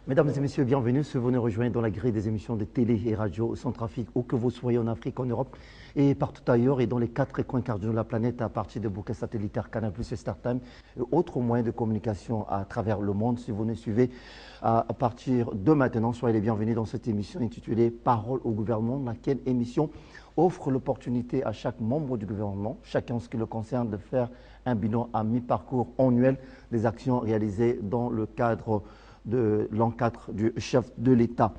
Mesdames et messieurs, bienvenue si vous nous rejoignez dans la grille des émissions de télé et radio Centrafrique, où que vous soyez en Afrique, en Europe et partout ailleurs, et dans les quatre coins cardinaux de la planète à partir de bouquets satellitaires Canal+, et StarTime et autres moyens de communication à travers le monde. Si vous nous suivez à partir de maintenant, soyez les bienvenus dans cette émission intitulée Parole au gouvernement, laquelle émission offre l'opportunité à chaque membre du gouvernement, chacun en ce qui le concerne, de faire un bilan à mi-parcours annuel des actions réalisées dans le cadre de l'encadre du chef de l'État.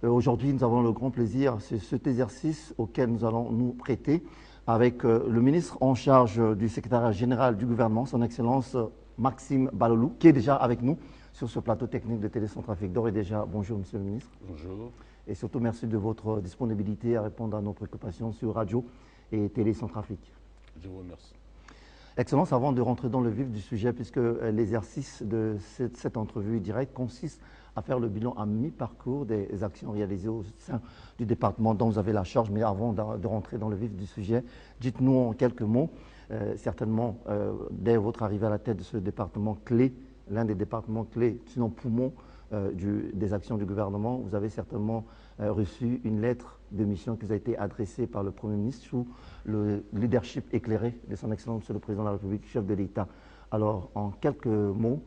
Aujourd'hui, nous avons le grand plaisir, c'est cet exercice auquel nous allons nous prêter avec le ministre en charge du secrétariat général du gouvernement, son Excellence Maxime Balolou, qui est déjà avec nous sur ce plateau technique de Télé Centrafrique. D'ores et déjà, bonjour Monsieur le ministre. Bonjour. Et surtout, merci de votre disponibilité à répondre à nos préoccupations sur radio et Télé Centrafrique. Je vous remercie. Excellence, avant de rentrer dans le vif du sujet, puisque l'exercice de cette entrevue directe consiste à faire le bilan à mi-parcours des actions réalisées au sein du département dont vous avez la charge. Mais avant de rentrer dans le vif du sujet, dites-nous en quelques mots, certainement, dès votre arrivée à la tête de ce département clé, l'un des départements clés, sinon poumon des actions du gouvernement, vous avez certainement reçu une lettre de mission qui vous a été adressée par le Premier ministre sous le leadership éclairé de son Excellence Monsieur le Président de la République, chef de l'État. Alors, en quelques mots,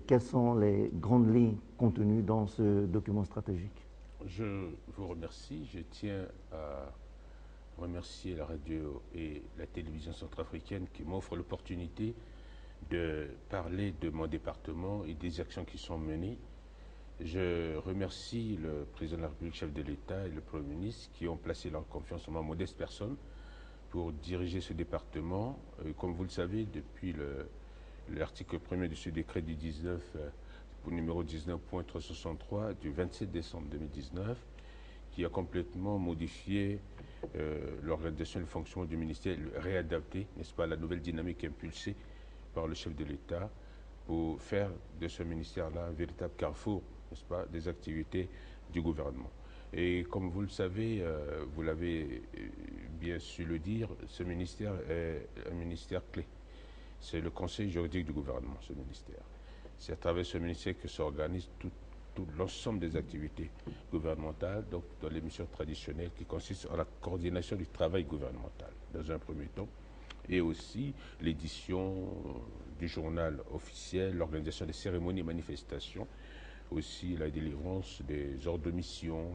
quelles sont les grandes lignes contenues dans ce document stratégique? Je vous remercie. Je tiens à remercier la radio et la télévision centrafricaine qui m'offrent l'opportunité de parler de mon département et des actions qui sont menées. Je remercie le président de la République, chef de l'État et le Premier ministre qui ont placé leur confiance en ma modeste personne pour diriger ce département. Comme vous le savez, depuis l'article 1er de ce décret du 19, numéro 19.363 du 27 décembre 2019, qui a complètement modifié l'organisation et le fonctionnement du ministère, réadapté, n'est-ce pas, à la nouvelle dynamique impulsée par le chef de l'État pour faire de ce ministère-là un véritable carrefour, n'est-ce pas, des activités du gouvernement. Et comme vous le savez, vous l'avez bien su le dire, ce ministère est un ministère clé. C'est le conseil juridique du gouvernement, ce ministère. C'est à travers ce ministère que s'organise tout l'ensemble des activités gouvernementales, donc dans les missions traditionnelles qui consistent en la coordination du travail gouvernemental, dans un premier temps, et aussi l'édition du journal officiel, l'organisation des cérémonies et manifestations, aussi la délivrance des ordres de mission,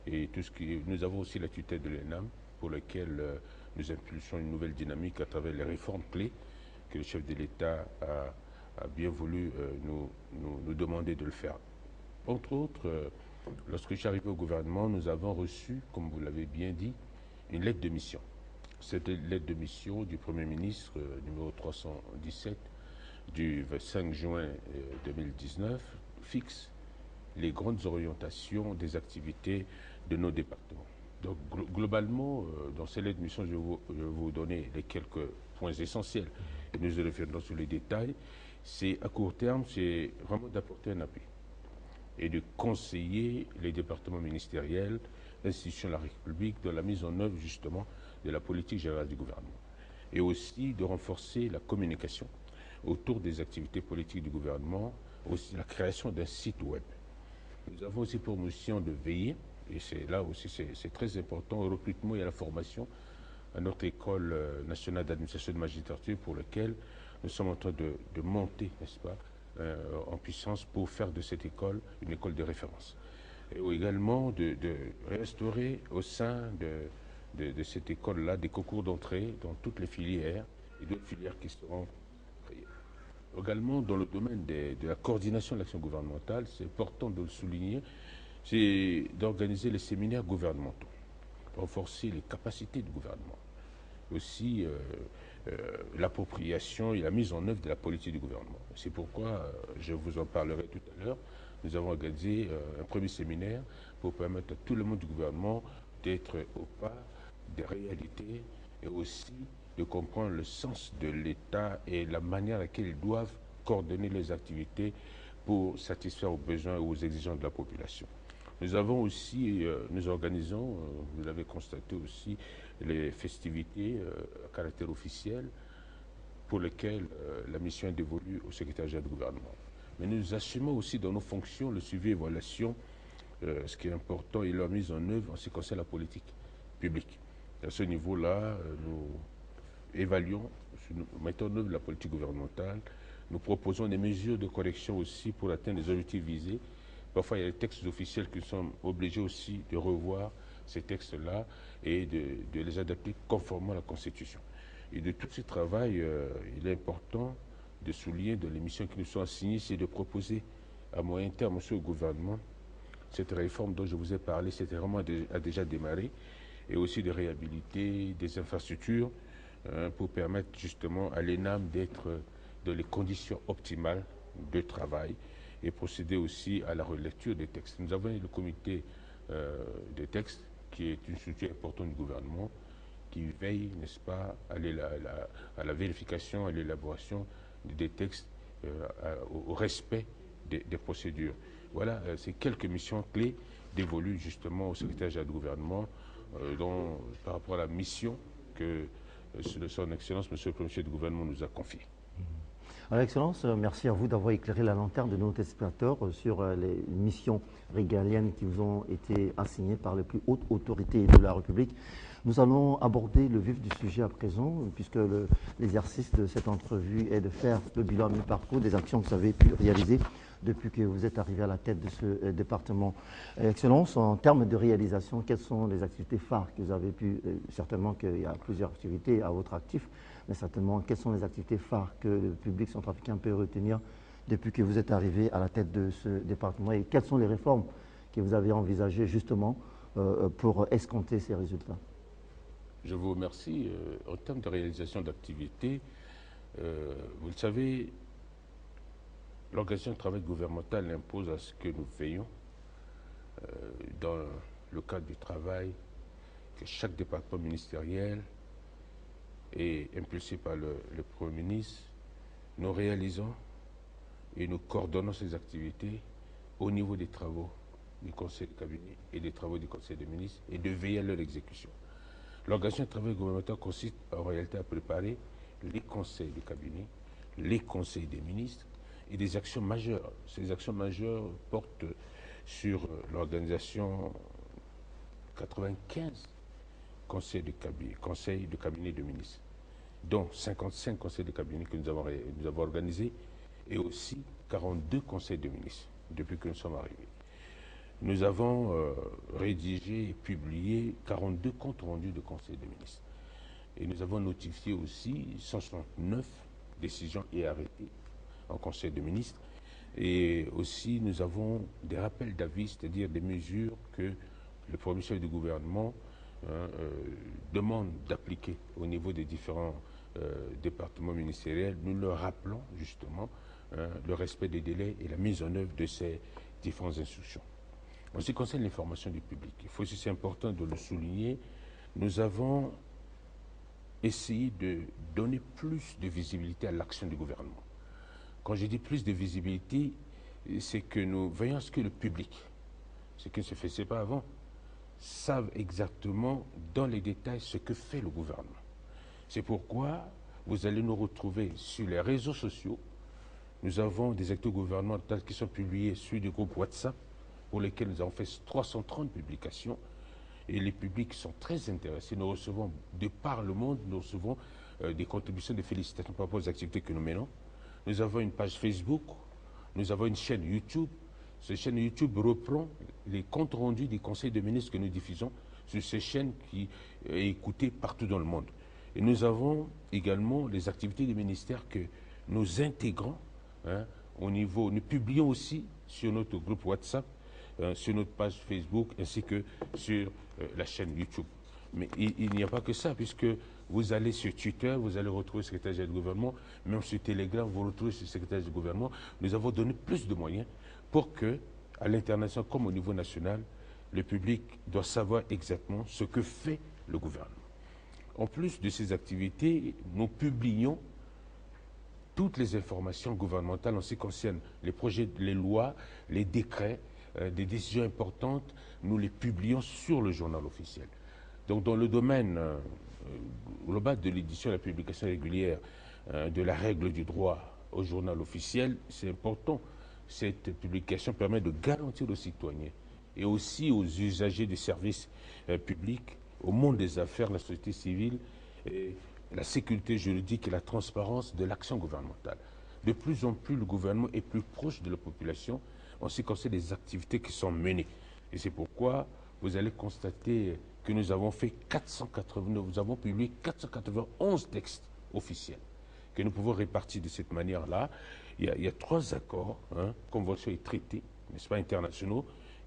et tout ce qui... Nous avons aussi la tutelle de l'ENAM, pour laquelle nous impulsons une nouvelle dynamique à travers les réformes clés que le chef de l'État a bien voulu nous demander de le faire. Entre autres, lorsque je suis arrivé au gouvernement, nous avons reçu, comme vous l'avez bien dit, une lettre de mission. Cette lettre de mission du Premier ministre, numéro 317, du 5 juin 2019, fixe les grandes orientations des activités de nos départements. Donc, globalement, dans cette lettre de mission, je vais vous donner les quelques points essentiels et nous reviendrons sur les détails. C'est à court terme, c'est vraiment d'apporter un appui et de conseiller les départements ministériels, institutions de la République, dans la mise en œuvre justement de la politique générale du gouvernement. Et aussi de renforcer la communication autour des activités politiques du gouvernement, aussi la création d'un site web. Nous avons aussi pour mission de veiller, et c'est là aussi c'est très important, au recrutement et à la formation à notre école nationale d'administration de magistrature pour laquelle nous sommes en train de monter, n'est-ce pas, en puissance pour faire de cette école une école de référence. Et également de restaurer au sein de cette école-là des concours d'entrée dans toutes les filières et d'autres filières qui seront créées. Également, dans le domaine de la coordination de l'action gouvernementale, c'est important de le souligner, c'est d'organiser les séminaires gouvernementaux, renforcer les capacités du gouvernement, aussi l'appropriation et la mise en œuvre de la politique du gouvernement. C'est pourquoi, je vous en parlerai tout à l'heure, nous avons organisé un premier séminaire pour permettre à tout le monde du gouvernement d'être au pas des réalités et aussi de comprendre le sens de l'État et la manière à laquelle ils doivent coordonner les activités pour satisfaire aux besoins et aux exigences de la population. Nous avons aussi, nous organisons, vous l'avez constaté aussi, les festivités à caractère officiel pour lesquelles la mission est dévolue au secrétaire général du gouvernement. mais nous assumons aussi dans nos fonctions le suivi et évaluation, ce qui est important, et leur mise en œuvre en ce qui concerne la politique publique. À ce niveau-là, nous évaluons, nous mettons en œuvre la politique gouvernementale, nous proposons des mesures de correction aussi pour atteindre les objectifs visés. Parfois, il y a des textes officiels que nous sommes obligés aussi de revoir ces textes-là et de les adapter conformément à la Constitution. Et de tout ce travail, il est important de souligner dans les missions qui nous sont assignées, c'est de proposer à moyen terme au gouvernement cette réforme dont je vous ai parlé, c'était vraiment a déjà démarré, et aussi de réhabiliter des infrastructures pour permettre justement à l'ENAM d'être dans les conditions optimales de travail et procéder aussi à la relecture des textes. Nous avons le comité des textes qui est une structure importante du gouvernement qui veille, n'est-ce pas, à la vérification, à l'élaboration des textes, au respect des procédures. Voilà, c'est quelques missions clés dévolues justement au secrétaire général du gouvernement par rapport à la mission que son Excellence, Monsieur le Premier ministre du gouvernement, nous a confiée. Alors, Excellence, merci à vous d'avoir éclairé la lanterne de nos téléspectateurs sur les missions régaliennes qui vous ont été assignées par les plus hautes autorités de la République. Nous allons aborder le vif du sujet à présent, puisque l'exercice de cette entrevue est de faire le bilan mi-parcours des actions que vous avez pu réaliser depuis que vous êtes arrivé à la tête de ce département. Excellence, en termes de réalisation, quelles sont les activités phares que vous avez pu, certainement qu'il y a plusieurs activités à votre actif, mais certainement, quelles sont les activités phares que le public centrafricain peut retenir depuis que vous êtes arrivé à la tête de ce département et quelles sont les réformes que vous avez envisagées justement pour escompter ces résultats? Je vous remercie. En termes de réalisation d'activités, vous le savez, l'organisation de travail gouvernemental impose à ce que nous veillions dans le cadre du travail que chaque département ministériel et impulsé par le Premier ministre, nous réalisons et nous coordonnons ces activités au niveau des travaux du Conseil de cabinet et des travaux du Conseil des ministres et de veiller à leur exécution. L'organisation de travail gouvernemental consiste en réalité à préparer les conseils de cabinet, les conseils des ministres et des actions majeures. Ces actions majeures portent sur l'organisation 95 conseils de cabinet de ministres, dont 55 conseils de cabinet que nous avons organisés et aussi 42 conseils de ministres depuis que nous sommes arrivés. Nous avons rédigé et publié 42 comptes rendus de conseils de ministres. Et nous avons notifié aussi 169 décisions et arrêtés en conseil de ministres. Et aussi, nous avons des rappels d'avis, c'est-à-dire des mesures que le premier chef du gouvernement demande d'appliquer au niveau des différents départements ministériels. Nous leur rappelons justement le respect des délais et la mise en œuvre de ces différentes instructions. En ce qui concerne l'information du public, il faut aussi, c'est important de le souligner, nous avons essayé de donner plus de visibilité à l'action du gouvernement. Quand je dis plus de visibilité, c'est que nous veillons à ce que le public, ce qui ne se faisait pas avant, savent exactement dans les détails ce que fait le gouvernement. C'est pourquoi vous allez nous retrouver sur les réseaux sociaux. Nous avons des actes gouvernementaux qui sont publiés sur des groupes WhatsApp pour lesquels nous avons fait 330 publications et les publics sont très intéressés. Nous recevons de par le monde, nous recevons des contributions de félicitations par rapport aux activités que nous menons. Nous avons une page Facebook, nous avons une chaîne YouTube. Cette chaîne YouTube reprend les comptes rendus des conseils de ministres que nous diffusons sur ces chaînes qui est écoutée partout dans le monde. Et nous avons également les activités des ministères que nous intégrons au niveau. Nous publions aussi sur notre groupe WhatsApp, sur notre page Facebook ainsi que sur la chaîne YouTube. Mais il n'y a pas que ça, puisque vous allez sur Twitter, vous allez retrouver le secrétaire général du gouvernement, même sur Telegram, vous retrouvez le secrétaire du gouvernement. Nous avons donné plus de moyens pour que, à l'international comme au niveau national, le public doit savoir exactement ce que fait le gouvernement. En plus de ces activités, nous publions toutes les informations gouvernementales en ce qui concerne les projets, les lois, les décrets, des décisions importantes, nous les publions sur le journal officiel. Donc dans le domaine global de l'édition et de la publication régulière de la règle du droit au journal officiel, c'est important cette publication permet de garantir aux citoyens et aussi aux usagers des services publics, au monde des affaires, la société civile, la sécurité juridique et la transparence de l'action gouvernementale. De plus en plus, le gouvernement est plus proche de la population en ce qui concerne les activités qui sont menées. Et c'est pourquoi vous allez constater que nous avons publié 491 textes officiels que nous pouvons répartir de cette manière-là. Il y a 3 accords, conventions et traités, n'est-ce pas, internationaux,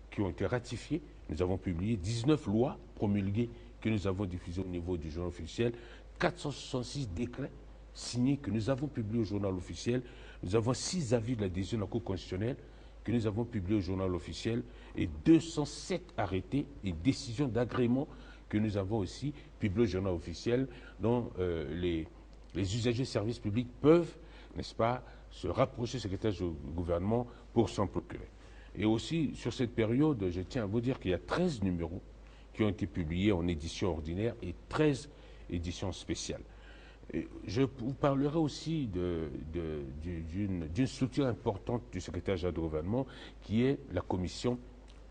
qui ont été ratifiés. Nous avons publié 19 lois promulguées que nous avons diffusées au niveau du journal officiel, 466 décrets signés que nous avons publiés au journal officiel. Nous avons 6 avis de la décision de la Cour constitutionnelle que nous avons publiés au journal officiel et 207 arrêtés et décisions d'agrément que nous avons aussi publiés au journal officiel, dont les usagers de services publics peuvent, n'est-ce pas, se rapprocher du secrétaire du gouvernement pour s'en procurer. Et aussi, sur cette période, je tiens à vous dire qu'il y a 13 numéros qui ont été publiés en édition ordinaire et 13 éditions spéciales. Et je vous parlerai aussi d'une structure importante du secrétaire général du gouvernement qui est la commission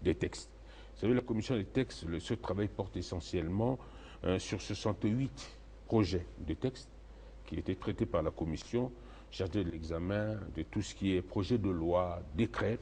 des textes. Vous savez, la commission des textes, ce travail porte essentiellement sur 68 projets de textes qui étaient traités par la commission, chargée de l'examen de tout ce qui est projet de loi, décret.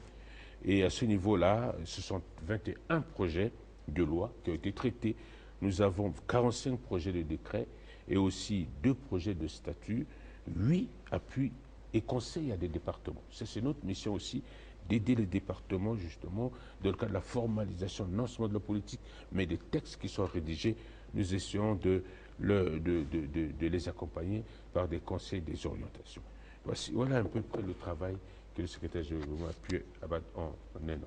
Et à ce niveau-là, ce sont 21 projets de loi qui ont été traités. Nous avons 45 projets de décret et aussi 2 projets de statut, 8 appuis et conseils à des départements. C'est notre mission aussi, d'aider les départements justement dans le cadre de la formalisation non seulement de la politique, mais des textes qui sont rédigés. Nous essayons de les accompagner par des conseils, des orientations. Voilà un peu près le travail que le secrétaire général a pu abattre en un an.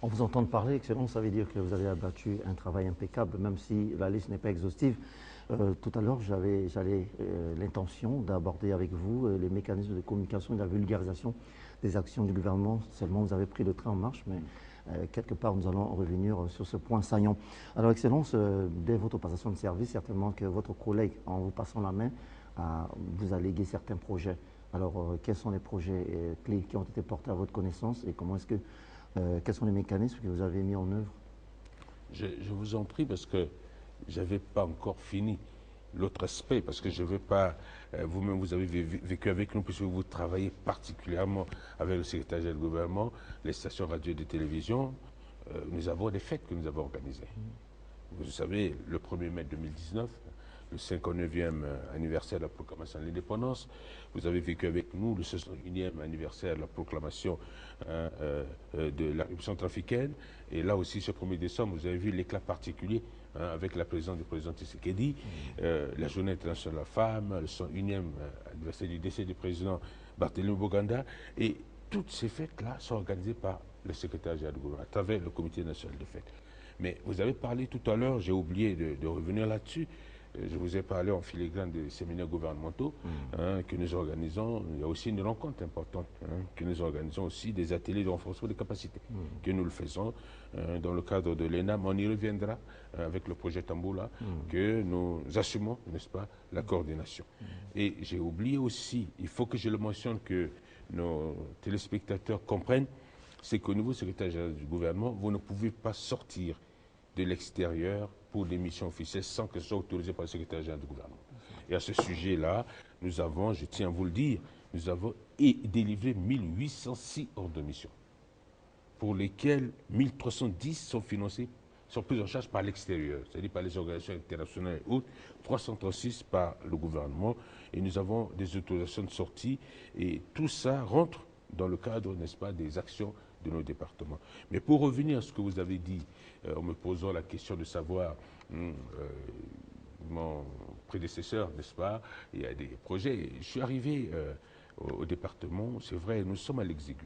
On vous entend parler, Excellence, ça veut dire que vous avez abattu un travail impeccable, même si la liste n'est pas exhaustive. Tout à l'heure, j'avais l'intention d'aborder avec vous les mécanismes de communication et de la vulgarisation des actions du gouvernement. Seulement, vous avez pris le train en marche, mais quelque part, nous allons revenir sur ce point saillant. Alors, Excellence, dès votre passation de service, certainement que votre collègue, en vous passant la main, vous a légué certains projets. Alors, quels sont les projets clés qui ont été portés à votre connaissance et comment est-ce que, quels sont les mécanismes que vous avez mis en œuvre? Je vous en prie, parce que je n'avais pas encore fini l'autre aspect, parce que je ne veux pas, vous-même vous avez vécu avec nous, puisque vous travaillez particulièrement avec le secrétaire général du gouvernement, les stations radio et de télévision. Nous avons des fêtes que nous avons organisées. Vous savez, le 1er mai 2019, le 59e anniversaire de la proclamation de l'indépendance. Vous avez vécu avec nous le 61e anniversaire de la proclamation de la République centrafricaine. Et là aussi, ce 1er décembre, vous avez vu l'éclat particulier avec la présence du président Tshisekedi, la journée internationale de la femme, le 101e anniversaire du décès du président Barthélemy Boganda. Et toutes ces fêtes-là sont organisées par le secrétaire général du gouvernement, à travers le comité national de fêtes. Mais vous avez parlé tout à l'heure, j'ai oublié de revenir là-dessus. Je vous ai parlé en filigrane des séminaires gouvernementaux que nous organisons. Il y a aussi une rencontre importante que nous organisons aussi, des ateliers de renforcement des capacités que nous le faisons dans le cadre de l'ENAM. On y reviendra avec le projet Tamboula que nous assumons, n'est-ce pas, la coordination. Et j'ai oublié aussi, il faut que je le mentionne, que nos téléspectateurs comprennent, c'est qu'au niveau secrétaire général du gouvernement, vous ne pouvez pas sortir de l'extérieur pour des missions officielles sans que ce soit autorisé par le secrétaire général du gouvernement. Et à ce sujet-là, nous avons, je tiens à vous le dire, nous avons délivré 1806 ordres de mission, pour lesquels 1310 sont financés, sont pris en charge par l'extérieur, c'est-à-dire par les organisations internationales et autres, 336 par le gouvernement, et nous avons des autorisations de sortie, et tout ça rentre dans le cadre, n'est-ce pas, des actions de nos départements. Mais pour revenir à ce que vous avez dit, en me posant la question de savoir, mon prédécesseur, n'est-ce pas, il y a des projets. Je suis arrivé au département, c'est vrai, nous sommes à l'exigu.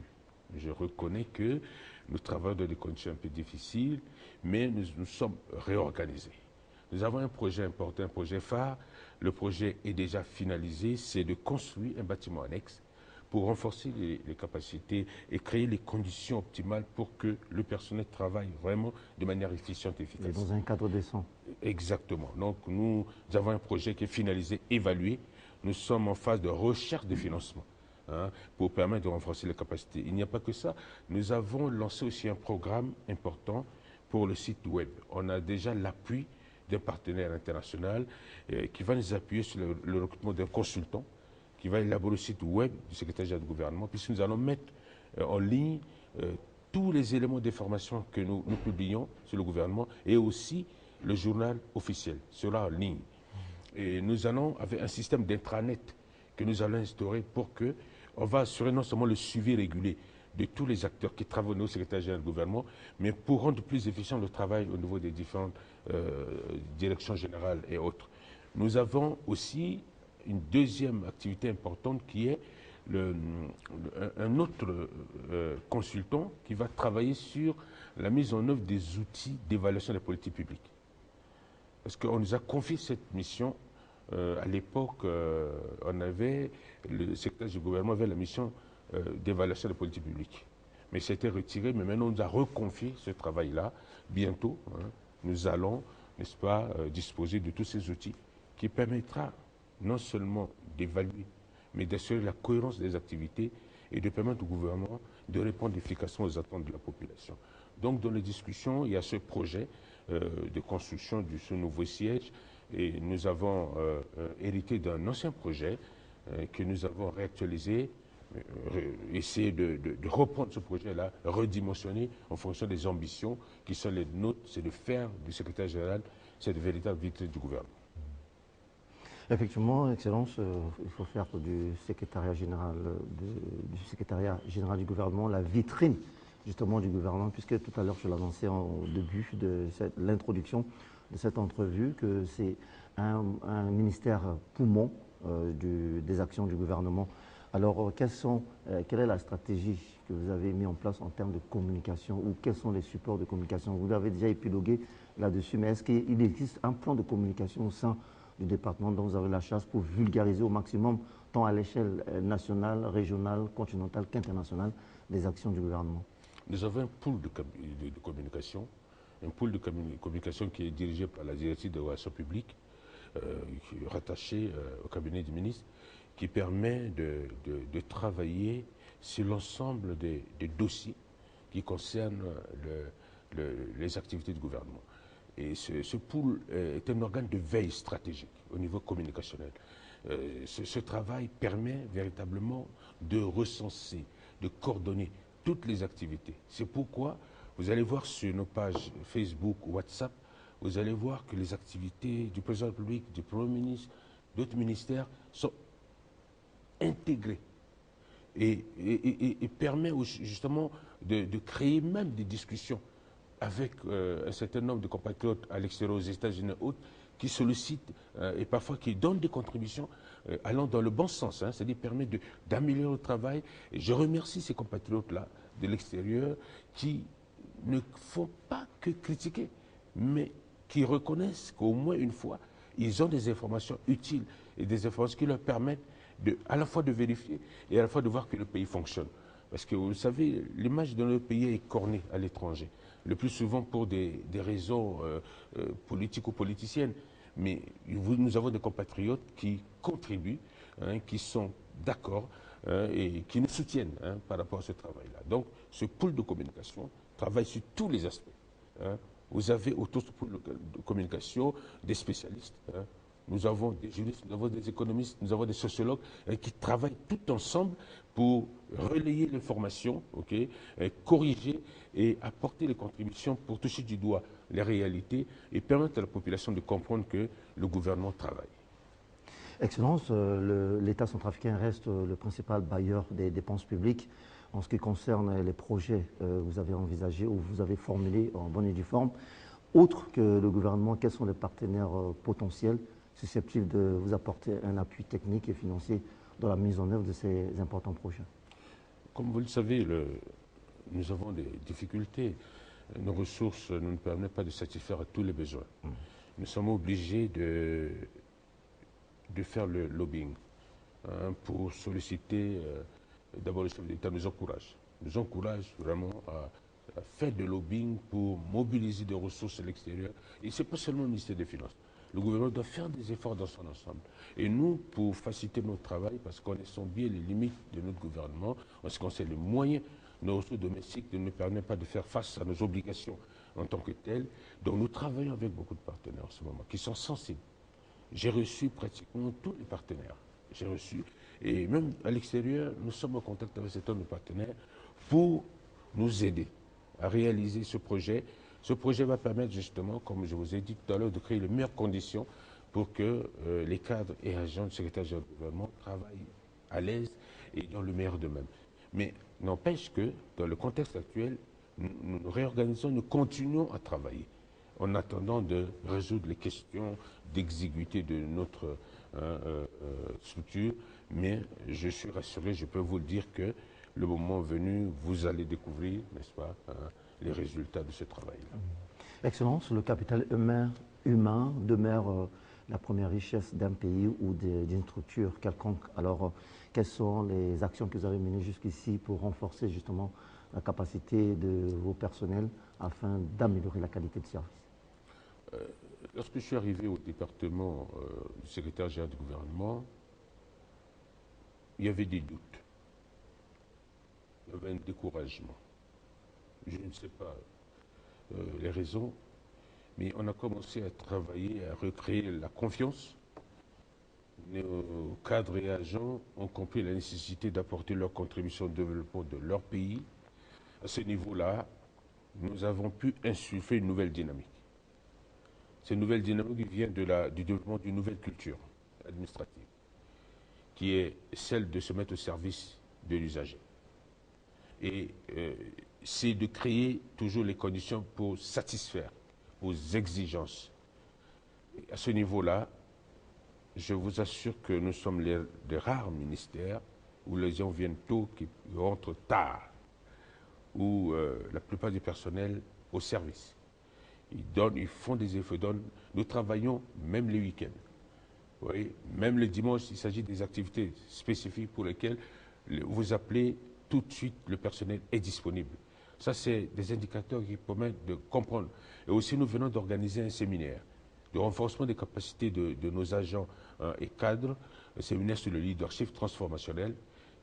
Je reconnais que nous travaillons dans des conditions un peu difficiles, mais nous sommes réorganisés. Nous avons un projet important, un projet phare. Le projet est déjà finalisé, c'est de construire un bâtiment annexe pour renforcer les capacités et créer les conditions optimales pour que le personnel travaille vraiment de manière efficiente et efficace. Et dans un cadre décent. Exactement. Donc nous avons un projet qui est finalisé, évalué. Nous sommes en phase de recherche de financement hein, pour permettre de renforcer les capacités. Il n'y a pas que ça. Nous avons lancé aussi un programme important pour le site web. On a déjà l'appui d'un partenaire international qui va nous appuyer sur le recrutement d'un consultant qui va élaborer le site web du secrétaire général du gouvernement, puisque nous allons mettre en ligne tous les éléments d'information que nous publions sur le gouvernement et aussi le journal officiel sera en ligne. Et nous allons avec un système d'intranet que nous allons instaurer pour que on va assurer non seulement le suivi régulier de tous les acteurs qui travaillent au secrétaire général du gouvernement, mais pour rendre plus efficient le travail au niveau des différentes directions générales et autres. Nous avons aussi une deuxième activité importante qui est un autre consultant qui va travailler sur la mise en œuvre des outils d'évaluation des politiques publiques. Parce qu'on nous a confié cette mission. À l'époque, le secrétaire du gouvernement avait la mission d'évaluation des politiques publiques. Mais c'était retiré, mais maintenant on nous a reconfié ce travail-là. Bientôt, hein, nous allons, n'est-ce pas, disposer de tous ces outils qui permettra non seulement d'évaluer, mais d'assurer la cohérence des activités et de permettre au gouvernement de répondre efficacement aux attentes de la population. Donc, dans les discussions, il y a ce projet de construction de ce nouveau siège et nous avons hérité d'un ancien projet que nous avons réactualisé, essayer de reprendre ce projet-là, redimensionner en fonction des ambitions qui sont les nôtres, c'est de faire du secrétaire général cette véritable vitrine du gouvernement. Effectivement, Excellence, il faut faire du secrétariat général du gouvernement la vitrine justement du gouvernement, puisque tout à l'heure je l'annonçais au début de l'introduction de cette entrevue que c'est un ministère poumon des actions du gouvernement. Alors, quelle est la stratégie que vous avez mise en place en termes de communication ou quels sont les supports de communication? Vous avez déjà épilogué là-dessus, mais est-ce qu'il existe un plan de communication au sein du département dont vous avez la charge pour vulgariser au maximum, tant à l'échelle nationale, régionale, continentale qu'internationale, les actions du gouvernement? Nous avons un pool de communication, qui est dirigé par la directive de relations publiques, qui est rattachée au cabinet du ministre, qui permet de travailler sur l'ensemble des dossiers qui concernent les activités du gouvernement. Et ce pool est un organe de veille stratégique au niveau communicationnel. Ce travail permet véritablement de recenser, de coordonner toutes les activités. C'est pourquoi vous allez voir sur nos pages Facebook, WhatsApp, vous allez voir que les activités du président de la République, du Premier ministre, d'autres ministères sont intégrées et permet justement de créer même des discussions avec un certain nombre de compatriotes à l'extérieur, aux États-Unis et autres, qui sollicitent et parfois qui donnent des contributions allant dans le bon sens, hein, c'est-à-dire permet d'améliorer le travail. Et je remercie ces compatriotes-là de l'extérieur qui ne font pas que critiquer, mais qui reconnaissent qu'au moins une fois, ils ont des informations utiles et des informations qui leur permettent à la fois de vérifier et à la fois de voir que le pays fonctionne. Parce que vous savez, l'image de notre pays est cornée à l'étranger, le plus souvent pour des raisons politiques ou politiciennes. Mais nous avons des compatriotes qui contribuent, hein, qui sont d'accord et qui nous soutiennent hein, par rapport à ce travail-là. Donc, ce pool de communication travaille sur tous les aspects. Hein. Vous avez autour de ce pool de communication des spécialistes. Hein. Nous avons des juristes, nous avons des économistes, nous avons des sociologues qui travaillent tout ensemble pour relayer l'information, okay, corriger et apporter les contributions pour toucher du doigt les réalités et permettre à la population de comprendre que le gouvernement travaille. Excellence, l'État centrafricain reste le principal bailleur des dépenses publiques. En ce qui concerne les projets que vous avez envisagés ou vous avez formulés en bonne et due forme, autre que le gouvernement, quels sont les partenaires potentiels susceptibles de vous apporter un appui technique et financier dans la mise en œuvre de ces importants projets? Comme vous le savez, nous avons des difficultés. Nos ressources ne nous permettent pas de satisfaire à tous les besoins. Nous sommes obligés de faire le lobbying hein, pour solliciter. D'abord, le chef d'État nous encourage vraiment à faire de lobbying pour mobiliser des ressources à l'extérieur. Et ce n'est pas seulement le ministère des Finances. Le gouvernement doit faire des efforts dans son ensemble. Et nous, pour faciliter notre travail, parce qu'on connaissons bien les limites de notre gouvernement, en ce qui concerne les moyens, nos ressources domestiques ne nous permettent pas de faire face à nos obligations en tant que telles. Donc nous travaillons avec beaucoup de partenaires en ce moment, qui sont sensibles. J'ai reçu pratiquement tous les partenaires. J'ai reçu, et même à l'extérieur, nous sommes en contact avec certains de nos partenaires pour nous aider à réaliser ce projet. Ce projet va permettre justement, comme je vous ai dit tout à l'heure, de créer les meilleures conditions pour que les cadres et agents du secrétaire général du gouvernement travaillent à l'aise et dans le meilleur d'eux-mêmes. Mais n'empêche que, dans le contexte actuel, nous nous réorganisons, nous continuons à travailler en attendant de résoudre les questions d'exiguïté de notre structure. Mais je suis rassuré, je peux vous le dire que le moment venu, vous allez découvrir, n'est-ce pas, les résultats de ce travail-là. Excellence, le capital humain demeure la première richesse d'un pays ou d'une structure quelconque. Alors, quelles sont les actions que vous avez menées jusqu'ici pour renforcer justement la capacité de vos personnels afin d'améliorer la qualité de service? Lorsque je suis arrivé au département du secrétaire général du gouvernement, il y avait des doutes. Il y avait un découragement. Je ne sais pas les raisons, mais on a commencé à travailler, à recréer la confiance. Nos cadres et agents ont compris la nécessité d'apporter leur contribution au développement de leur pays. À ce niveau-là, nous avons pu insuffler une nouvelle dynamique. Cette nouvelle dynamique vient du développement d'une nouvelle culture administrative, qui est celle de se mettre au service de l'usager. Et c'est de créer toujours les conditions pour satisfaire aux exigences. Et à ce niveau-là, je vous assure que nous sommes les rares ministères où les gens viennent tôt, qui rentrent tard, où la plupart du personnel au service. Ils font des efforts, nous travaillons même les week-ends. Vous voyez, même le dimanche, il s'agit des activités spécifiques pour lesquelles vous appelez tout de suite, le personnel est disponible. Ça, c'est des indicateurs qui permettent de comprendre. Et aussi, nous venons d'organiser un séminaire de renforcement des capacités de nos agents et cadres, un séminaire sur le leadership transformationnel,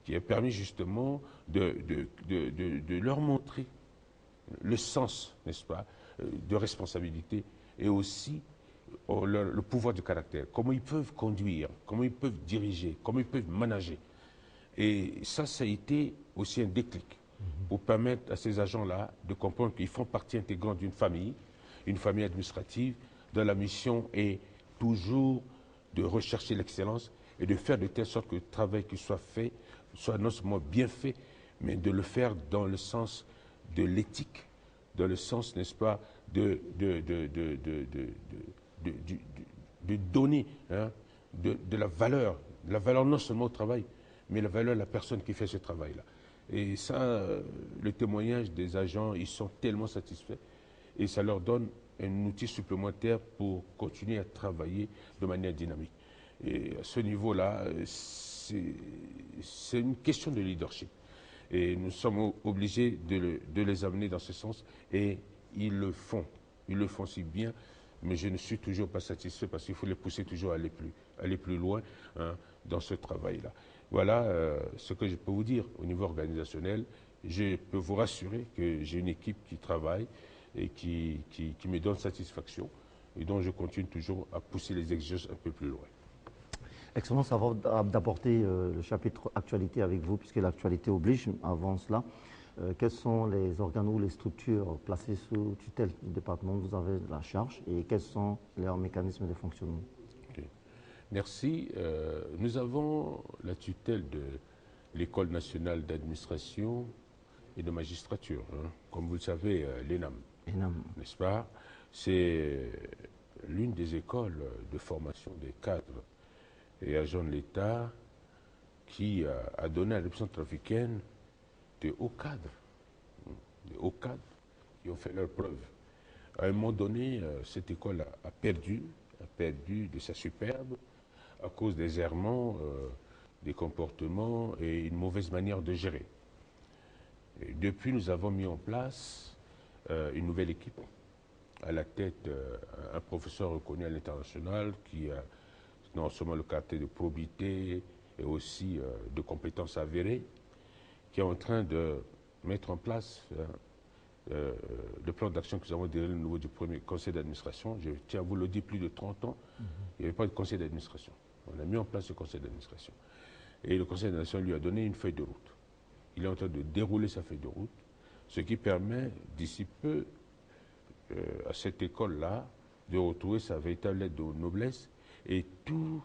qui a permis justement de leur montrer le sens, n'est-ce pas, de responsabilité et aussi le pouvoir de caractère, comment ils peuvent conduire, comment ils peuvent diriger, comment ils peuvent manager. Et ça a été aussi un déclic pour permettre à ces agents-là de comprendre qu'ils font partie intégrante d'une famille, une famille administrative, dont la mission est toujours de rechercher l'excellence et de faire de telle sorte que le travail qui soit fait soit non seulement bien fait, mais de le faire dans le sens de l'éthique, dans le sens, n'est-ce pas, de donner de la valeur non seulement au travail, mais la valeur à la personne qui fait ce travail-là. Et ça, le témoignage des agents, ils sont tellement satisfaits et ça leur donne un outil supplémentaire pour continuer à travailler de manière dynamique. Et à ce niveau-là, c'est une question de leadership. Et nous sommes obligés de les amener dans ce sens et ils le font. Ils le font si bien, mais je ne suis toujours pas satisfait parce qu'il faut les pousser toujours à aller plus loin dans ce travail-là. Voilà ce que je peux vous dire au niveau organisationnel. Je peux vous rassurer que j'ai une équipe qui travaille et qui me donne satisfaction et dont je continue toujours à pousser les exigences un peu plus loin. Excellence, avant d'apporter le chapitre actualité avec vous, puisque l'actualité oblige, avant cela, quels sont les organes ou les structures placées sous tutelle du département dont vous avez la charge et quels sont leurs mécanismes de fonctionnement? Okay. Merci. Nous avons la tutelle de l'École nationale d'administration et de magistrature, comme vous le savez, l'ENAM, n'est-ce pas? C'est l'une des écoles de formation des cadres et agents de l'État qui a donné à la République centrafricaine de hauts cadres qui ont fait leurs preuves. À un moment donné, cette école a perdu de sa superbe à cause des errements, des comportements et une mauvaise manière de gérer. Et depuis, nous avons mis en place une nouvelle équipe à la tête un professeur reconnu à l'international qui a non seulement le caractère de probité et aussi de compétences avérées, qui est en train de mettre en place le plan d'action que nous avons déroulé au niveau du premier conseil d'administration. Je tiens à vous le dire, plus de 30 ans, il n'y avait pas de conseil d'administration. On a mis en place ce conseil d'administration. Et le conseil d'administration lui a donné une feuille de route. Il est en train de dérouler sa feuille de route, ce qui permet d'ici peu à cette école-là de retrouver sa véritable lettre de noblesse et tous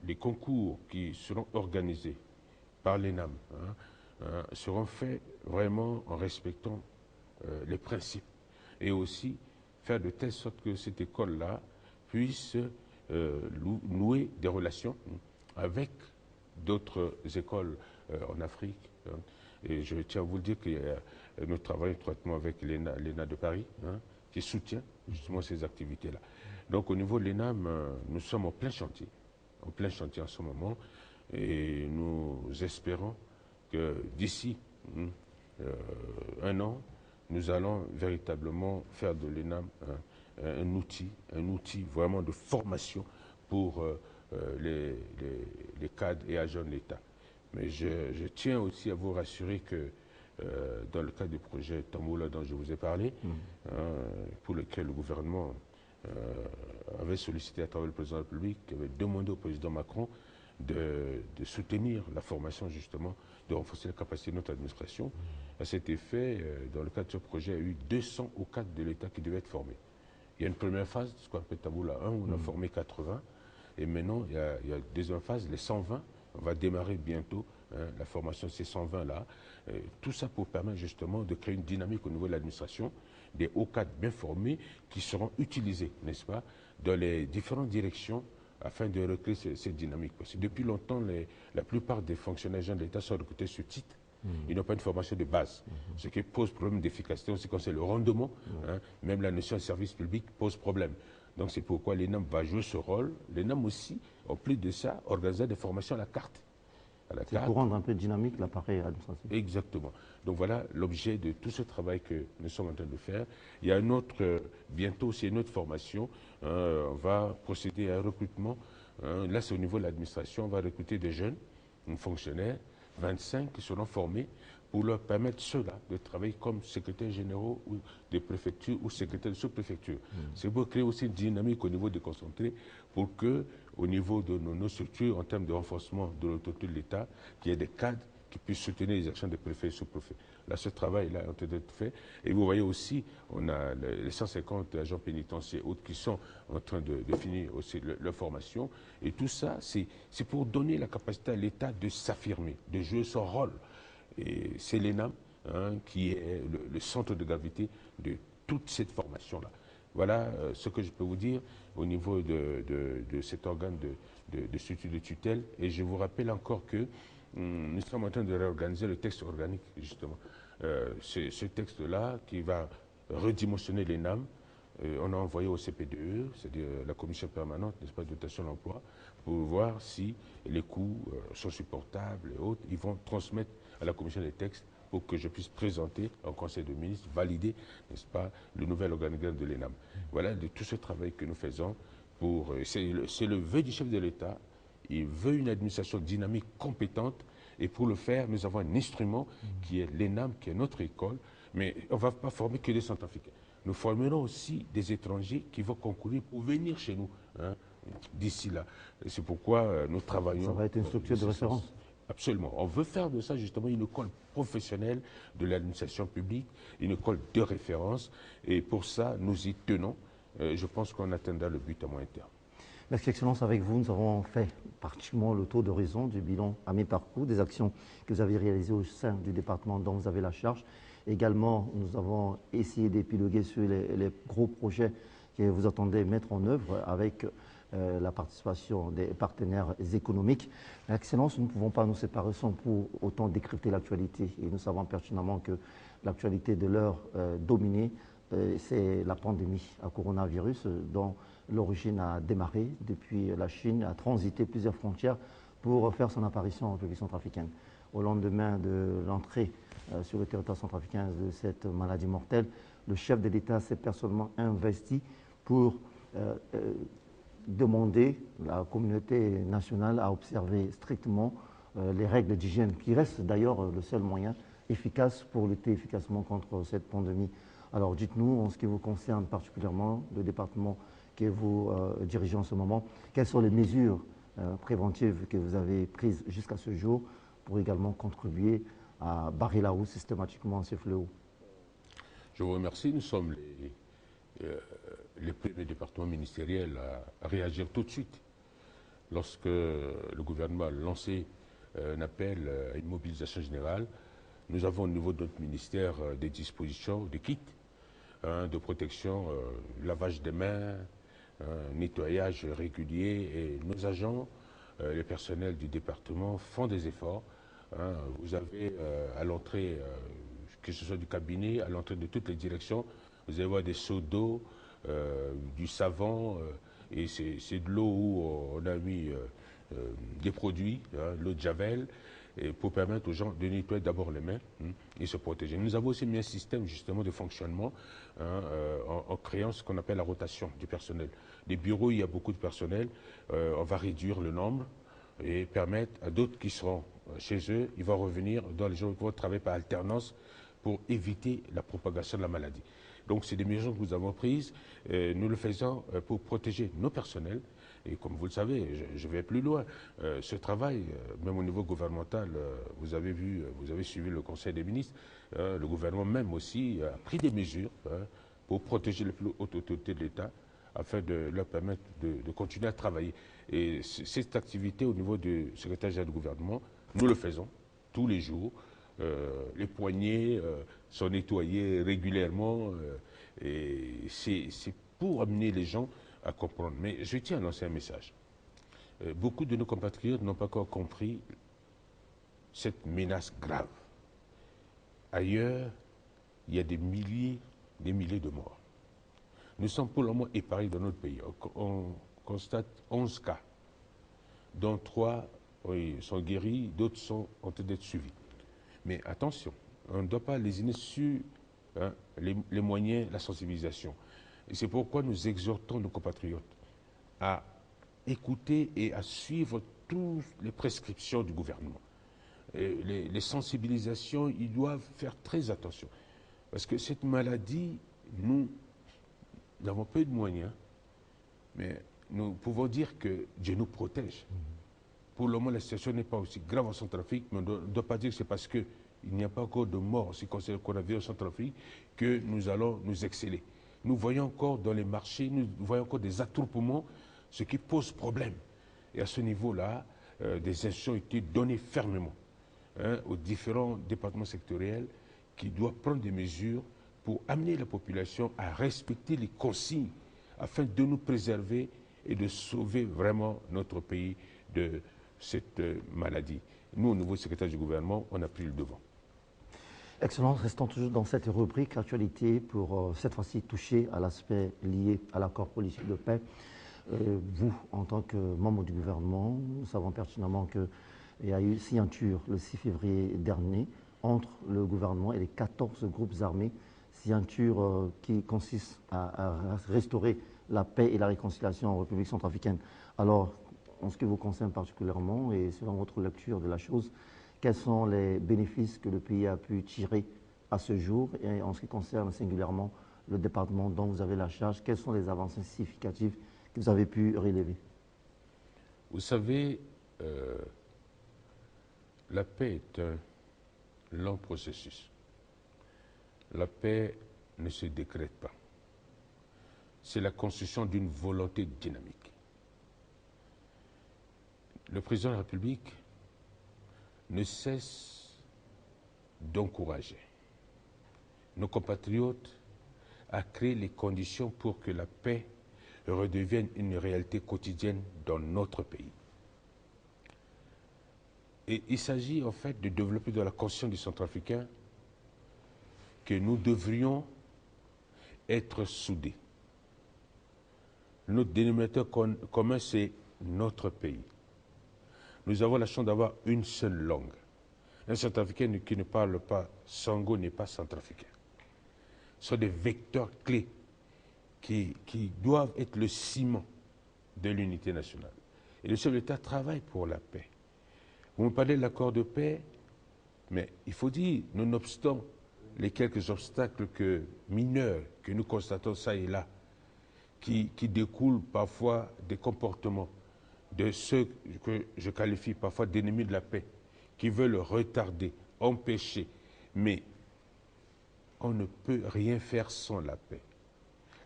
les concours qui seront organisés par l'ENAM seront faits vraiment en respectant les principes et aussi faire de telle sorte que cette école-là puisse nouer des relations avec d'autres écoles en Afrique. Et je tiens à vous le dire que nous travaillons étroitement avec l'ENA de Paris, qui soutient justement ces activités-là. Donc au niveau de l'ENAM, nous sommes en plein chantier en ce moment, et nous espérons que d'ici un an, nous allons véritablement faire de l'ENAM un outil vraiment de formation pour les cadres et agents de l'État. Mais je tiens aussi à vous rassurer que dans le cadre du projet Tamboula dont je vous ai parlé, pour lequel le gouvernement avait sollicité à travers le président de la République, qui avait demandé au président Macron de soutenir la formation justement, de renforcer la capacité de notre administration. À cet effet, dans le cadre de ce projet, il y a eu 200 hauts cadres de l'État qui devaient être formés. Il y a une première phase, ce qu'on appelle Tamboula 1, où on a formé 80, et maintenant il y a une deuxième phase, les 120. On va démarrer bientôt la formation de ces 120-là. Tout ça pour permettre justement de créer une dynamique au niveau de l'administration, des hauts cadres bien formés qui seront utilisés, n'est-ce pas, dans les différentes directions afin de recréer cette dynamique. Parce que depuis longtemps, la plupart des fonctionnaires agents de l'État sont recrutés sur titre. Ils n'ont pas une formation de base, ce qui pose problème d'efficacité en ce qui concerne le rendement. Même la notion de service public pose problème. Donc c'est pourquoi l'ENAM va jouer ce rôle. L'ENAM aussi, en plus de ça, organisera des formations à la carte. C'est pour rendre un peu dynamique l'appareil administratif. Exactement. Donc voilà l'objet de tout ce travail que nous sommes en train de faire. Il y a bientôt c'est une autre formation. On va procéder à un recrutement. Là c'est au niveau de l'administration. On va recruter des jeunes fonctionnaires, 25 qui seront formés pour leur permettre ceux-là de travailler comme secrétaires généraux ou des préfectures ou secrétaires de sous-préfecture. C'est pour créer aussi une dynamique au niveau des concentrés pour que, au niveau de nos structures, en termes de renforcement de l'autorité de l'État, qu'il y ait des cadres qui puissent soutenir les actions des préfets et sous-préfets. Là, ce travail-là est en train d'être fait. Et vous voyez aussi, on a les 150 agents pénitentiaires et autres qui sont en train de finir aussi leur formation. Et tout ça, c'est pour donner la capacité à l'État de s'affirmer, de jouer son rôle. Et c'est l'ENAM qui est le centre de gravité de toute cette formation-là. Voilà ce que je peux vous dire au niveau de cet organe de structure de tutelle. Et je vous rappelle encore que nous sommes en train de réorganiser le texte organique, justement. Ce texte-là qui va redimensionner l'ENAM, on a envoyé au CPDE, c'est-à-dire la commission permanente, n'est-ce pas, de dotation de l'emploi, pour voir si les coûts sont supportables et autres. Ils vont transmettre à la commission des textes pour que je puisse présenter au Conseil de ministres, valider, n'est-ce pas, le nouvel organigramme de l'ENAM. Voilà de tout ce travail que nous faisons. C'est le vœu du chef de l'État. Il veut une administration dynamique, compétente, et pour le faire, nous avons un instrument qui est l'ENAM, qui est notre école, mais on ne va pas former que des Centrafricains. Nous formerons aussi des étrangers qui vont concourir pour venir chez nous d'ici là. C'est pourquoi nous travaillons. Ça va être une structure de référence. Absolument. On veut faire de ça justement une école professionnelle de l'administration publique, une école de référence. Et pour ça, nous y tenons. Je pense qu'on atteindra le but à moyen terme. Merci Excellence, avec vous, nous avons fait pratiquement le tour d'horizon du bilan à mi-parcours, des actions que vous avez réalisées au sein du département dont vous avez la charge. Également, nous avons essayé d'épiloguer sur les gros projets que vous attendez mettre en œuvre avec la participation des partenaires économiques. Excellence, nous ne pouvons pas nous séparer sans pour autant décrypter l'actualité. Et nous savons pertinemment que l'actualité de l'heure dominée, c'est la pandémie à coronavirus dont l'origine a démarré depuis la Chine, a transité plusieurs frontières pour faire son apparition en République centrafricaine. au lendemain de l'entrée sur le territoire centrafricain de cette maladie mortelle, le chef de l'État s'est personnellement investi pour demander à la communauté nationale à observer strictement les règles d'hygiène, qui restent d'ailleurs le seul moyen efficace pour lutter efficacement contre cette pandémie. Alors dites-nous, en ce qui vous concerne particulièrement, le département que vous dirigez en ce moment, quelles sont les mesures préventives que vous avez prises jusqu'à ce jour pour également contribuer à barrer la route systématiquement à ces fléaux? Je vous remercie. Nous sommes les premiers départements ministériels à réagir tout de suite. Lorsque le gouvernement a lancé un appel à une mobilisation générale, nous avons au niveau de notre ministère des dispositions, des kits de protection, lavage des mains, nettoyage régulier, et nos agents, les personnels du département font des efforts. Vous avez à l'entrée, que ce soit du cabinet, à l'entrée de toutes les directions, vous allez voir des seaux d'eau, du savon, et c'est de l'eau où on a mis des produits, l'eau de Javel, et pour permettre aux gens de nettoyer d'abord les mains et se protéger. Nous avons aussi mis un système justement de fonctionnement en créant ce qu'on appelle la rotation du personnel. Les bureaux, il y a beaucoup de personnel, on va réduire le nombre et permettre à d'autres qui seront chez eux, ils vont revenir dans les jours, ils vont travailler par alternance pour éviter la propagation de la maladie. Donc c'est des mesures que nous avons prises, nous le faisons pour protéger nos personnels. Et comme vous le savez, je vais plus loin. Ce travail, même au niveau gouvernemental, vous avez vu, vous avez suivi le Conseil des ministres, le gouvernement même aussi a pris des mesures pour protéger les plus hautes autorités de l'État afin de leur permettre de continuer à travailler. Et cette activité au niveau du secrétaire général du gouvernement, nous le faisons tous les jours. Les poignets sont nettoyés régulièrement et c'est pour amener les gens à comprendre. Mais je tiens à lancer un message. Beaucoup de nos compatriotes n'ont pas encore compris cette menace grave. Ailleurs, il y a des milliers de morts. Nous sommes pour le moment épargnés dans notre pays. On constate 11 cas, dont 3 sont guéris, d'autres sont en train d'être suivis. Mais attention, on ne doit pas lésiner sur les moyens, la sensibilisation. Et c'est pourquoi nous exhortons nos compatriotes à écouter et à suivre toutes les prescriptions du gouvernement. Les sensibilisations, ils doivent faire très attention. Parce que cette maladie, nous avons peu de moyens, mais nous pouvons dire que Dieu nous protège. Pour le moment, la situation n'est pas aussi grave en Centrafrique, mais on ne doit pas dire que c'est parce qu'il n'y a pas encore de morts en ce qui concerne le coronavirus en Centrafrique que nous allons nous exceller. Nous voyons encore dans les marchés, nous voyons encore des attroupements, ce qui pose problème. Et à ce niveau-là, des instructions ont été données fermement aux différents départements sectoriels qui doivent prendre des mesures pour amener la population à respecter les consignes afin de nous préserver et de sauver vraiment notre pays de cette maladie. Nous, au niveau secrétaire du gouvernement, on a pris le devant. Excellence, restons toujours dans cette rubrique actualité pour cette fois-ci toucher à l'aspect lié à l'accord politique de paix. Vous, en tant que membre du gouvernement, nous savons pertinemment qu'il y a eu signature le 6 février dernier entre le gouvernement et les 14 groupes armés, signature qui consiste à restaurer la paix et la réconciliation en République centrafricaine. Alors, en ce qui vous concerne particulièrement et selon votre lecture de la chose, quels sont les bénéfices que le pays a pu tirer à ce jour et en ce qui concerne singulièrement le département dont vous avez la charge, quelles sont les avancées significatives que vous avez pu relever? Vous savez, la paix est un long processus. La paix ne se décrète pas. C'est la construction d'une volonté dynamique. Le président de la République ne cesse d'encourager nos compatriotes à créer les conditions pour que la paix redevienne une réalité quotidienne dans notre pays. Et il s'agit en fait de développer dans la conscience du Centrafricain que nous devrions être soudés. Notre dénominateur commun, c'est notre pays. Nous avons la chance d'avoir une seule langue, Un centrafricain qui ne parle pas sango n'est pas centrafricain. Ce sont des vecteurs clés qui doivent être le ciment de l'unité nationale. Et le chef d'État travaille pour la paix. Vous me parlez de l'accord de paix, mais il faut dire, nonobstant les quelques obstacles mineurs que nous constatons ça et là, qui découlent parfois des comportements de ceux que je qualifie parfois d'ennemis de la paix, qui veulent retarder, empêcher, mais on ne peut rien faire sans la paix.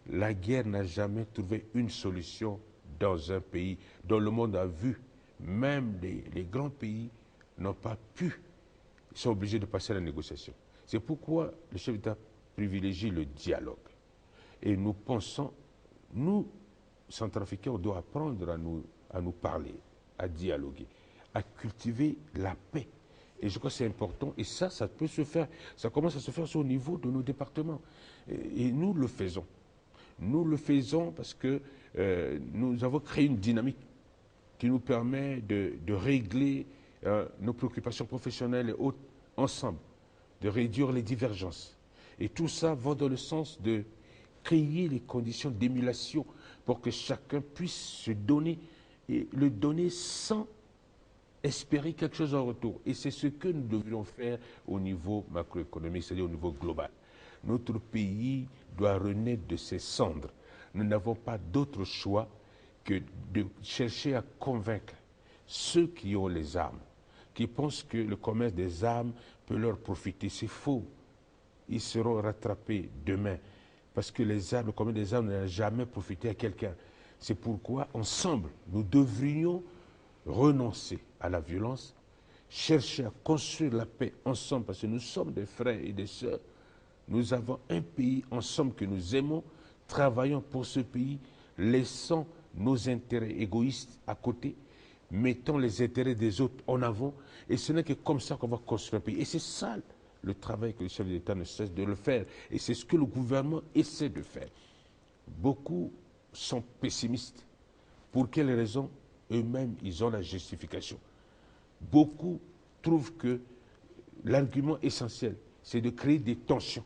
La guerre n'a jamais trouvé une solution dans un pays dont le monde a vu, même les grands pays n'ont pas pu, ils sont obligés de passer à la négociation. C'est pourquoi le chef d'État privilégie le dialogue. Et nous pensons, nous, Centrafricains, on doit apprendre à nous parler, à dialoguer, à cultiver la paix. Et je crois que c'est important. Et ça peut se faire, ça commence à se faire au niveau de nos départements. Et nous le faisons. Nous le faisons parce que nous avons créé une dynamique qui nous permet de régler nos préoccupations professionnelles et autres ensemble, de réduire les divergences. Et tout ça va dans le sens de créer les conditions d'émulation pour que chacun puisse se donner et le donner sans espérer quelque chose en retour. Et c'est ce que nous devrions faire au niveau macroéconomique, c'est-à-dire au niveau global. Notre pays doit renaître de ses cendres. Nous n'avons pas d'autre choix que de chercher à convaincre ceux qui ont les armes, qui pensent que le commerce des armes peut leur profiter. C'est faux. Ils seront rattrapés demain parce que le commerce des armes n'a jamais profité à quelqu'un. C'est pourquoi, ensemble, nous devrions renoncer à la violence, chercher à construire la paix ensemble, parce que nous sommes des frères et des sœurs. Nous avons un pays ensemble que nous aimons, travaillons pour ce pays, laissant nos intérêts égoïstes à côté, mettons les intérêts des autres en avant, et ce n'est que comme ça qu'on va construire un pays. Et c'est ça le travail que le chef de l'État ne cesse de le faire, et c'est ce que le gouvernement essaie de faire. Beaucoup sont pessimistes. Pour quelles raisons? Eux-mêmes, ils ont la justification. Beaucoup trouvent que l'argument essentiel, c'est de créer des tensions.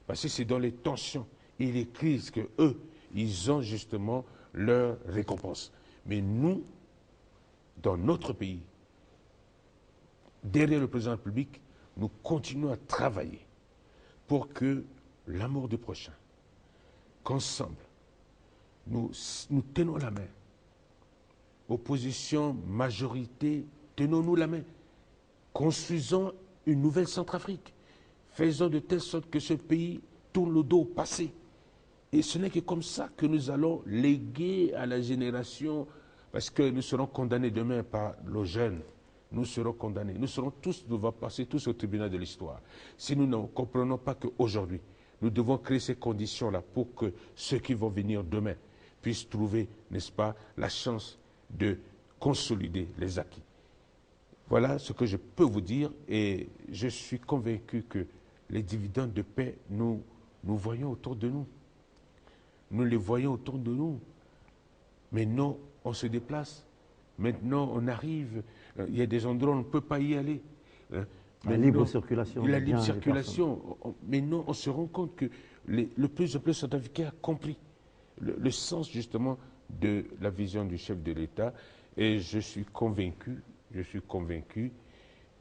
Parce que c'est dans les tensions et les crises que eux, ils ont justement leur récompense. Mais nous, dans notre pays, derrière le président de la République, nous continuons à travailler pour que l'amour du prochain, qu'ensemble, nous tenons la main. Opposition, majorité, tenons-nous la main. Construisons une nouvelle Centrafrique. Faisons de telle sorte que ce pays tourne le dos au passé. Et ce n'est que comme ça que nous allons léguer à la génération, parce que nous serons condamnés demain par nos jeunes. Nous serons condamnés. Nous devons passer tous au tribunal de l'histoire. Si nous ne comprenons pas qu'aujourd'hui, nous devons créer ces conditions-là pour que ceux qui vont venir demain puissent trouver, n'est-ce pas, la chance de consolider les acquis. Voilà ce que je peux vous dire, et je suis convaincu que les dividendes de paix, nous voyons autour de nous. Nous les voyons autour de nous. Maintenant, on se déplace. Maintenant, on arrive. Il y a des endroits où on ne peut pas y aller. La libre circulation. La libre circulation. Maintenant, on se rend compte que le plus de plus Centrafricains a compris le sens justement de la vision du chef de l'État. Et je suis convaincu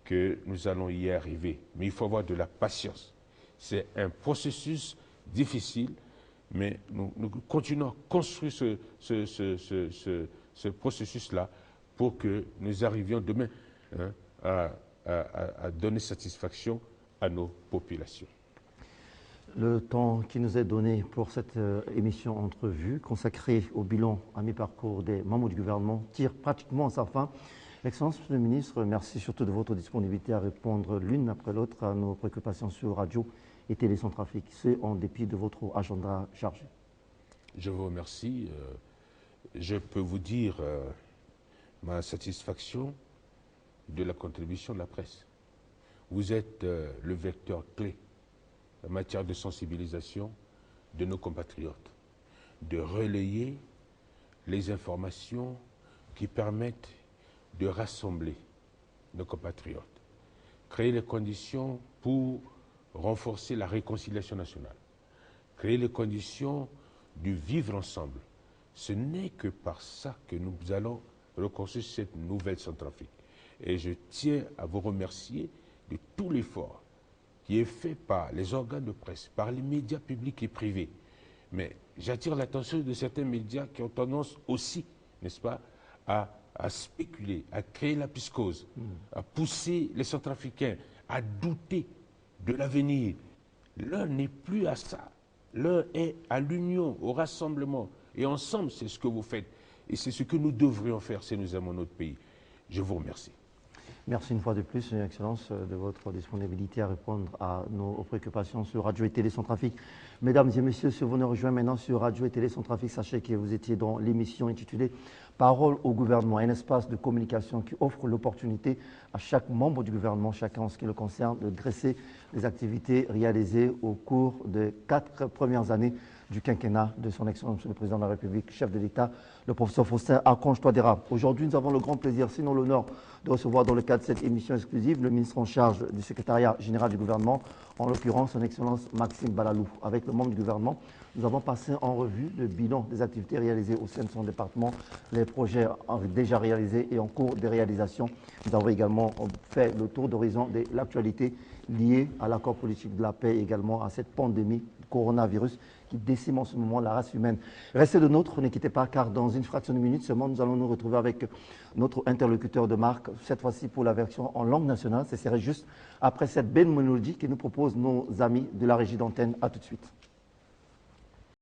que nous allons y arriver. Mais il faut avoir de la patience. C'est un processus difficile, mais nous continuons à construire ce processus-là pour que nous arrivions demain à donner satisfaction à nos populations. Le temps qui nous est donné pour cette émission Entrevue, consacrée au bilan à mi-parcours des membres du gouvernement, tire pratiquement à sa fin. Excellence, Monsieur le Ministre, merci surtout de votre disponibilité à répondre l'une après l'autre à nos préoccupations sur radio et télé Centrafrique, ce en dépit de votre agenda chargé. Je vous remercie. Je peux vous dire ma satisfaction de la contribution de la presse. Vous êtes le vecteur clé en matière de sensibilisation de nos compatriotes, de relayer les informations qui permettent de rassembler nos compatriotes. créer les conditions pour renforcer la réconciliation nationale, créer les conditions du vivre ensemble. Ce n'est que par ça que nous allons reconstruire cette nouvelle Centrafrique. Et je tiens à vous remercier de tout l'effort qui est fait par les organes de presse, par les médias publics et privés. Mais j'attire l'attention de certains médias qui ont tendance aussi, n'est-ce pas, à spéculer, à créer la psychose, à pousser les Centrafricains à douter de l'avenir. L'heure n'est plus à ça. L'heure est à l'union, au rassemblement. Et ensemble, c'est ce que vous faites. Et c'est ce que nous devrions faire si nous aimons notre pays. Je vous remercie. Merci une fois de plus, Excellence, de votre disponibilité à répondre à nos préoccupations sur Radio et Télé Centrafrique. Mesdames et messieurs, si vous nous rejoignez maintenant sur Radio et Télé Centrafrique, sachez que vous étiez dans l'émission intitulée Parole au gouvernement, un espace de communication qui offre l'opportunité à chaque membre du gouvernement, chacun en ce qui le concerne, de dresser les activités réalisées au cours des 4 premières années du quinquennat de son Excellence le Président de la République, chef de l'État, le professeur Faustin Archange Touadéra. Aujourd'hui, nous avons le grand plaisir, sinon l'honneur, de recevoir dans le cadre de cette émission exclusive le ministre en charge du secrétariat général du gouvernement, en l'occurrence son Excellence Maxime Balalou. Avec le membre du gouvernement, nous avons passé en revue le bilan des activités réalisées au sein de son département, les projets déjà réalisés et en cours de réalisation. Nous avons également fait le tour d'horizon de l'actualité liée à l'accord politique de la paix et également à cette pandémie coronavirus qui décime en ce moment la race humaine. Restez de nôtres, ne quittez pas, car dans une fraction de minute seulement, nous allons nous retrouver avec notre interlocuteur de marque, cette fois-ci pour la version en langue nationale. Ce serait juste après cette belle mélodie que nous proposent nos amis de la régie d'antenne. À tout de suite.